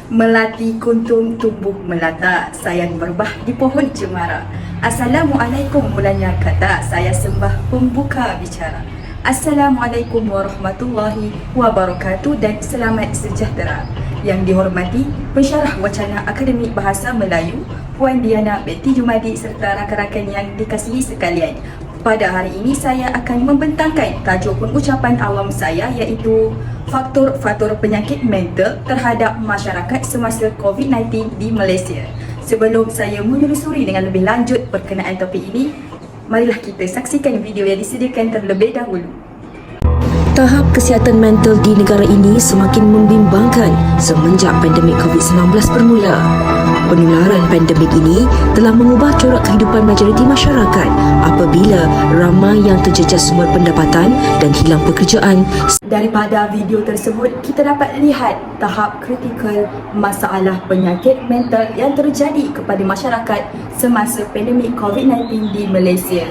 Melati kuntum tumbuh melata, sayang berbah di pohon cemara. Assalamualaikum mulanya kata, saya sembah pembuka bicara. Assalamualaikum warahmatullahi wabarakatuh dan selamat sejahtera. Yang dihormati pensyarah wacana Akademik Bahasa Melayu Puan Diana Betty Jumadi serta rakan-rakan yang dikasihi sekalian. Pada hari ini saya akan membentangkan tajuk pengucapan awam saya iaitu faktor-faktor penyakit mental terhadap masyarakat semasa COVID-19 di Malaysia. Sebelum saya menelusuri dengan lebih lanjut berkenaan topik ini, marilah kita saksikan video yang disediakan terlebih dahulu. Tahap kesihatan mental di negara ini semakin membimbangkan semenjak pandemik COVID-19 bermula. Penularan pandemik ini telah mengubah corak kehidupan majoriti masyarakat apabila ramai yang terjejas sumber pendapatan dan hilang pekerjaan. Daripada video tersebut, kita dapat lihat tahap kritikal masalah penyakit mental yang terjadi kepada masyarakat semasa pandemik COVID-19 di Malaysia.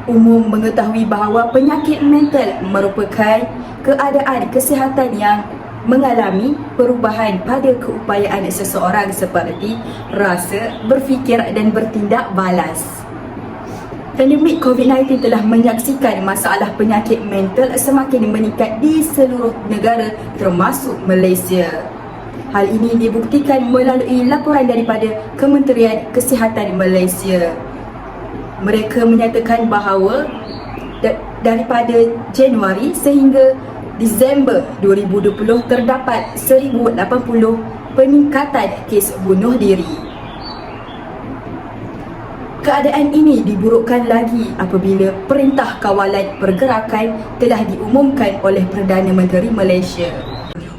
Umum mengetahui bahawa penyakit mental merupakan keadaan kesihatan yang mengalami perubahan pada keupayaan seseorang seperti rasa, berfikir dan bertindak balas. Pandemik COVID-19 telah menyaksikan masalah penyakit mental semakin meningkat di seluruh negara termasuk Malaysia. Hal ini dibuktikan melalui laporan daripada Kementerian Kesihatan Malaysia. Mereka menyatakan bahawa daripada Januari sehingga Disember 2020 terdapat 1080 peningkatan kes bunuh diri. Keadaan ini diburukkan lagi apabila Perintah Kawalan Pergerakan telah diumumkan oleh Perdana Menteri Malaysia.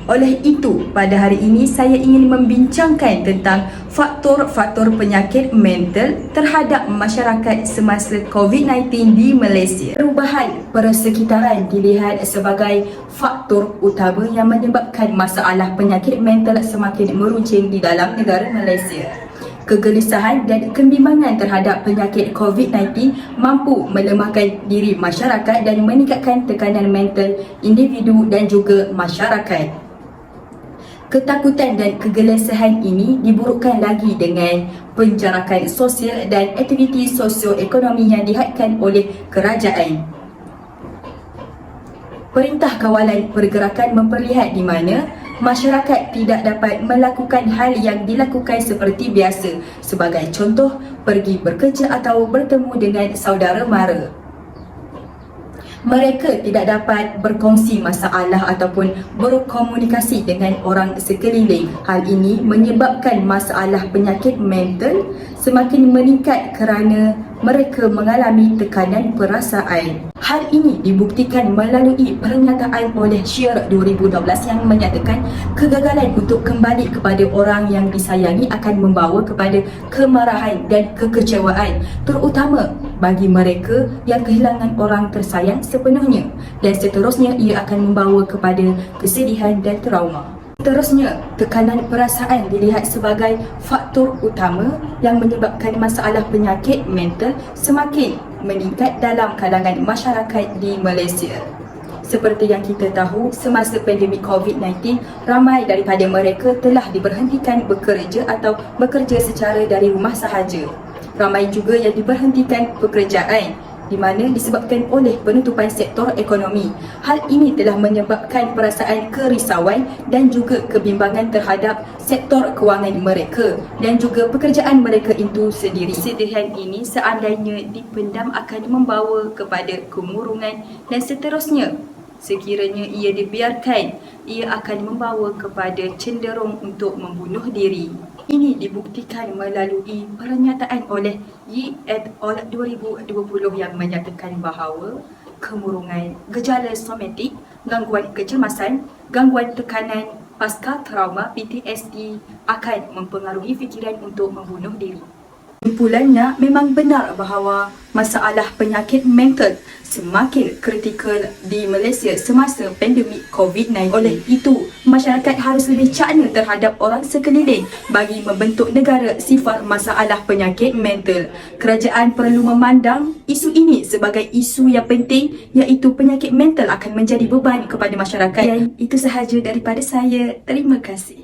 Oleh itu, pada hari ini saya ingin membincangkan tentang faktor-faktor penyakit mental terhadap masyarakat semasa COVID-19 di Malaysia. Perubahan persekitaran dilihat sebagai faktor utama yang menyebabkan masalah penyakit mental semakin meruncing di dalam negara Malaysia. Kegelisahan dan kebimbangan terhadap penyakit COVID-19 mampu melemahkan diri masyarakat dan meningkatkan tekanan mental individu dan juga masyarakat. Ketakutan dan kegelisahan ini diburukkan lagi dengan penjarakan sosial dan aktiviti sosioekonomi yang dihadkan oleh kerajaan. Perintah Kawalan Pergerakan memperlihat di mana masyarakat tidak dapat melakukan hal yang dilakukan seperti biasa, sebagai contoh pergi bekerja atau bertemu dengan saudara mara. Mereka tidak dapat berkongsi masalah ataupun berkomunikasi dengan orang sekeliling. Hal ini menyebabkan masalah penyakit mental semakin meningkat kerana mereka mengalami tekanan perasaan. Hal ini dibuktikan melalui pernyataan oleh Syiar 2012 yang menyatakan kegagalan untuk kembali kepada orang yang disayangi akan membawa kepada kemarahan dan kekecewaan, terutama bagi mereka yang kehilangan orang tersayang sepenuhnya, dan seterusnya ia akan membawa kepada kesedihan dan trauma. Seterusnya, tekanan perasaan dilihat sebagai faktor utama yang menyebabkan masalah penyakit mental semakin meningkat dalam kalangan masyarakat di Malaysia. Seperti yang kita tahu, semasa pandemik COVID-19, ramai daripada mereka telah diberhentikan bekerja atau bekerja secara dari rumah sahaja. Ramai juga yang diberhentikan pekerjaan di mana disebabkan oleh penutupan sektor ekonomi. Hal ini telah menyebabkan perasaan kerisauan dan juga kebimbangan terhadap sektor kewangan mereka dan juga pekerjaan mereka itu sendiri. Kesedihan ini seandainya dipendam akan membawa kepada kemurungan dan seterusnya. Sekiranya ia dibiarkan, ia akan membawa kepada cenderung untuk membunuh diri. Ini dibuktikan melalui pernyataan oleh Yi et al. 2020 yang menyatakan bahawa kemurungan, gejala somatik, gangguan kecemasan, gangguan tekanan pasca trauma PTSD akan mempengaruhi fikiran untuk membunuh diri. Kesimpulannya, memang benar bahawa masalah penyakit mental semakin kritikal di Malaysia semasa pandemik COVID-19. Oleh itu, masyarakat harus lebih cakna terhadap orang sekeliling bagi membentuk negara sifar masalah penyakit mental. Kerajaan perlu memandang isu ini sebagai isu yang penting, iaitu penyakit mental akan menjadi beban kepada masyarakat. Dan itu sahaja daripada saya. Terima kasih.